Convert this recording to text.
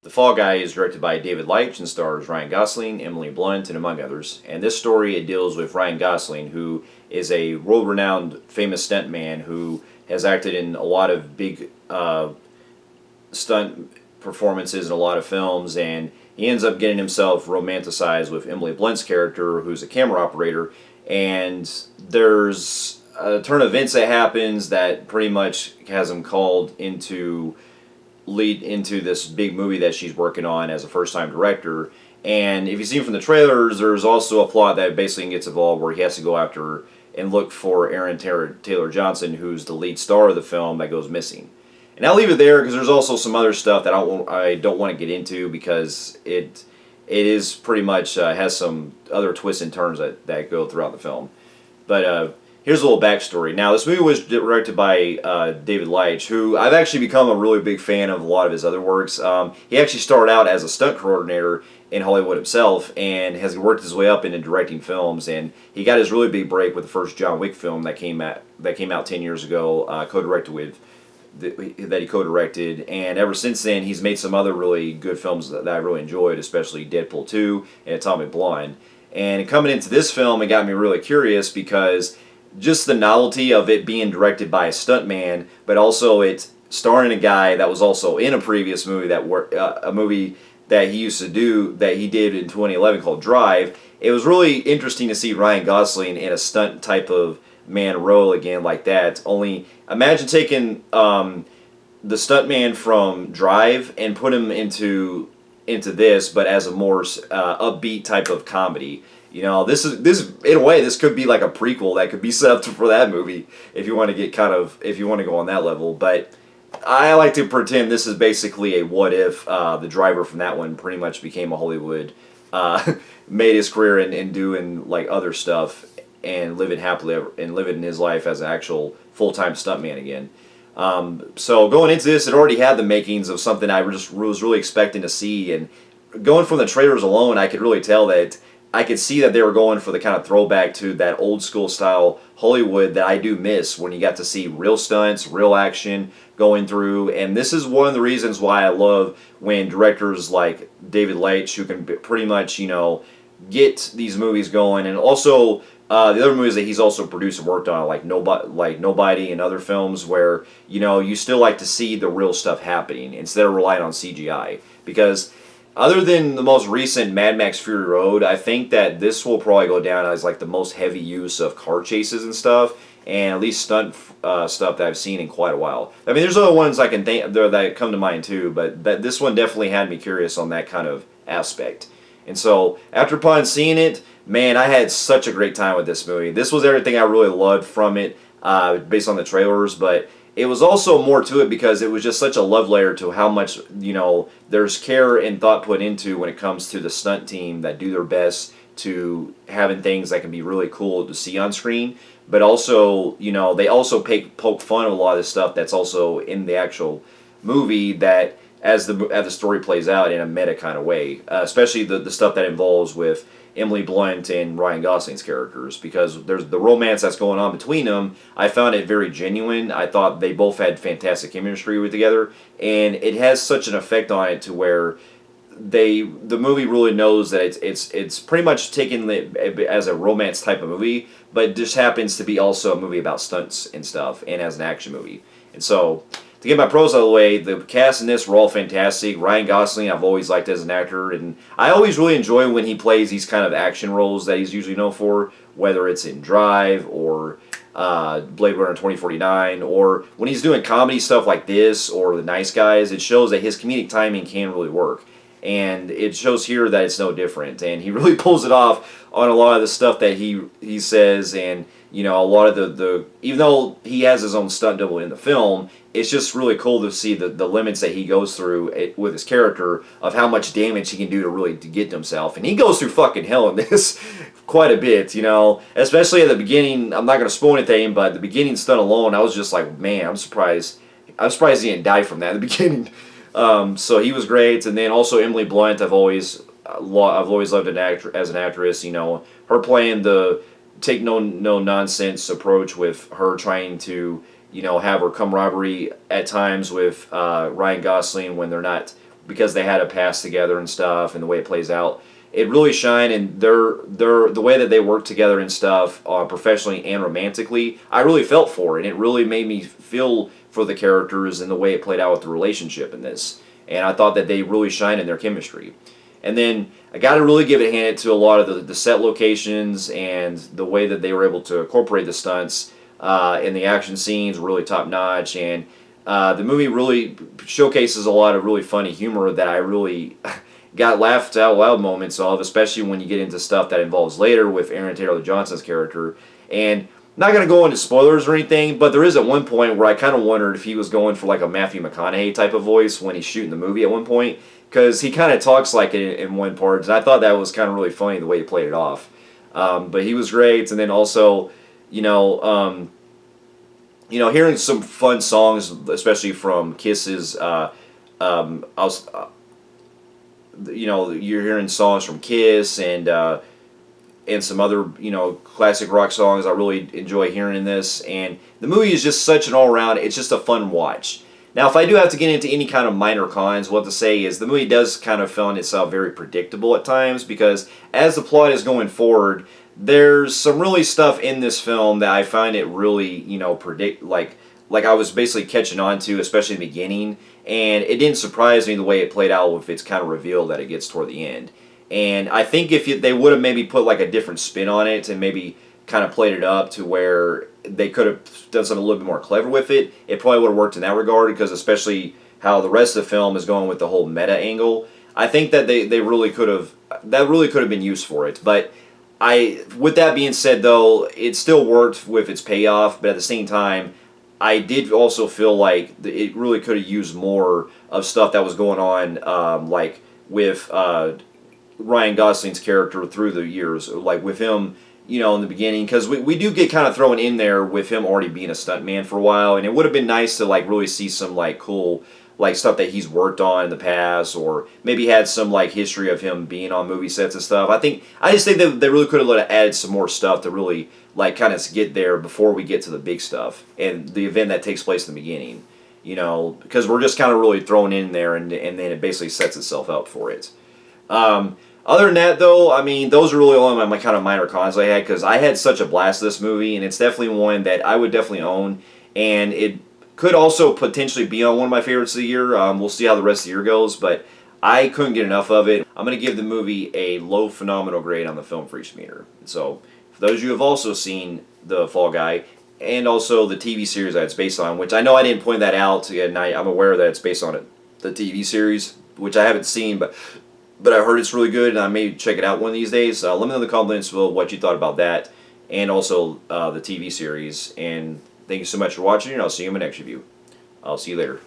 The Fall Guy is directed by David Leitch and stars Ryan Gosling, Emily Blunt, and among others. And this story, it deals with Ryan Gosling, who is a world-renowned famous stuntman who has acted in a lot of big stunt performances in a lot of films, and he ends up getting himself romanticized with Emily Blunt's character, who's a camera operator, and there's a turn of events that happens that pretty much has him called into lead into this big movie that she's working on as a first-time director. And if you see from the trailers, there's also a plot that basically gets involved where he has to go after and look for Aaron Taylor Johnson, who's the lead star of the film, that goes missing. And I'll leave it there because there's also some other stuff that I don't want to get into because it is pretty much has some other twists and turns that go throughout the film. But here's a little backstory. Now, this movie was directed by David Leitch, who I've actually become a really big fan of a lot of his other works. He actually started out as a stunt coordinator in Hollywood himself and has worked his way up into directing films. And he got his really big break with the first John Wick film that came out 10 years ago, that he co-directed, and ever since then he's made some other really good films that I really enjoyed, especially Deadpool 2 and Atomic Blonde. And coming into this film, it got me really curious because just the novelty of it being directed by a stuntman, but also it starring a guy that was also in a previous movie a movie that he used to do that he did in 2011 called Drive. It was really interesting to see Ryan Gosling in a stunt type of man role again like that. Only imagine taking the stuntman from Drive and put him into this, but as a more upbeat type of comedy. You know, this in a way this could be like a prequel that could be set up for that movie if you want to go on that level. But I like to pretend this is basically a what if the driver from that one pretty much became a Hollywood, made his career in doing like other stuff and living his life as an actual full-time stuntman again. So going into this, it already had the makings of something I was really expecting to see, and going from the trailers alone, I could really tell that I could see that they were going for the kind of throwback to that old school style Hollywood that I do miss, when you got to see real stunts, real action going through. And this is one of the reasons why I love when directors like David Leitch, who can pretty much, get these movies going, and also the other movies that he's also produced and worked on, like Nobody and other films, where you still like to see the real stuff happening instead of relying on CGI. Because other than the most recent Mad Max Fury Road, I think that this will probably go down as like the most heavy use of car chases and stuff, and at least stunt stuff that I've seen in quite a while. I mean, there's other ones I can think that come to mind too, but this one definitely had me curious on that kind of aspect. And so after upon seeing it, man, I had such a great time with this movie. This was everything I really loved from it, based on the trailers, but it was also more to it because it was just such a love layer to how much, there's care and thought put into when it comes to the stunt team that do their best to having things that can be really cool to see on screen. But also, they also poke fun at a lot of the stuff that's also in the actual movie that as the story plays out in a meta kind of way, especially the stuff that involves with Emily Blunt and Ryan Gosling's characters, because there's the romance that's going on between them. I found it very genuine. I thought they both had fantastic chemistry with together, and it has such an effect on it to where the movie really knows that it's pretty much taken as a romance type of movie, but it just happens to be also a movie about stunts and stuff, and as an action movie. And so, to get my pros out of the way, the cast in this were all fantastic. Ryan Gosling, I've always liked as an actor, and I always really enjoy when he plays these kind of action roles that he's usually known for, whether it's in Drive or Blade Runner 2049, or when he's doing comedy stuff like this or The Nice Guys. It shows that his comedic timing can really work, and it shows here that it's no different. And he really pulls it off on a lot of the stuff that he says, and a lot of the even though he has his own stunt double in the film, it's just really cool to see the limits that he goes through with his character of how much damage he can do to get to himself. And he goes through fucking hell in this quite a bit, especially at the beginning. I'm not going to spoil anything, but the beginning stunt alone, I was just like, man, I'm surprised he didn't die from that in the beginning. So he was great. And then also Emily Blunt, I've always loved as an actress. Her playing the take no nonsense approach with her trying to have her camaraderie at times with Ryan Gosling when they're not because they had a past together and stuff, and the way it plays out. It really shined, and the way that they work together and stuff, professionally and romantically, I really felt for it. It really made me feel for the characters and the way it played out with the relationship in this. And I thought that they really shined in their chemistry. And then I got to really give it handed to a lot of the set locations and the way that they were able to incorporate the stunts in the action scenes, really top notch. And the movie really showcases a lot of really funny humor that I really got laughed out loud moments of, especially when you get into stuff that involves later with Aaron Taylor Johnson's character. And not going to go into spoilers or anything, but there is at one point where I kind of wondered if he was going for like a Matthew McConaughey type of voice when he's shooting the movie at one point, because he kind of talks like it in one part, and I thought that was kind of really funny the way he played it off. But he was great, and then also, hearing some fun songs, especially from Kiss's. You're hearing songs from Kiss and some other, classic rock songs I really enjoy hearing in this. And the movie is just such an all-around, it's just a fun watch. Now, if I do have to get into any kind of minor cons, what to say is the movie does kind of find itself very predictable at times, because as the plot is going forward, there's some really stuff in this film that I find it really, like I was basically catching on to, especially in the beginning, and it didn't surprise me the way it played out with its kind of reveal that it gets toward the end. And I think if they would have maybe put like a different spin on it and maybe kind of played it up to where they could have done something a little bit more clever with it, it probably would have worked in that regard, because especially how the rest of the film is going with the whole meta angle, I think that they really could have, that really could have been used for it. But with that being said though, it still worked with its payoff, but at the same time, I did also feel like it really could have used more of stuff that was going on, like with Ryan Gosling's character through the years, like with him, in the beginning, because we do get kind of thrown in there with him already being a stuntman for a while, and it would have been nice to like really see some like cool like stuff that he's worked on in the past, or maybe had some like history of him being on movie sets and stuff. I just think that they really could have added some more stuff to really like kind of get there before we get to the big stuff and the event that takes place in the beginning. Because we're just kind of really thrown in there, and then it basically sets itself up for it. Other than that, though, I mean, those are really all my kind of minor cons I had, because I had such a blast with this movie, and it's definitely one that I would definitely own, and it could also potentially be on one of my favorites of the year. We'll see how the rest of the year goes, but I couldn't get enough of it. I'm going to give the movie a low phenomenal grade on the Film Phreeks meter. So, for those of you who have also seen The Fall Guy, and also the TV series that it's based on, which I know I didn't point that out, and I'm aware that it's based on the TV series, which I haven't seen, but I heard it's really good, and I may check it out one of these days. Let me know in the comments below what you thought about that, and also the TV series. And thank you so much for watching, and I'll see you in my next review. I'll see you later.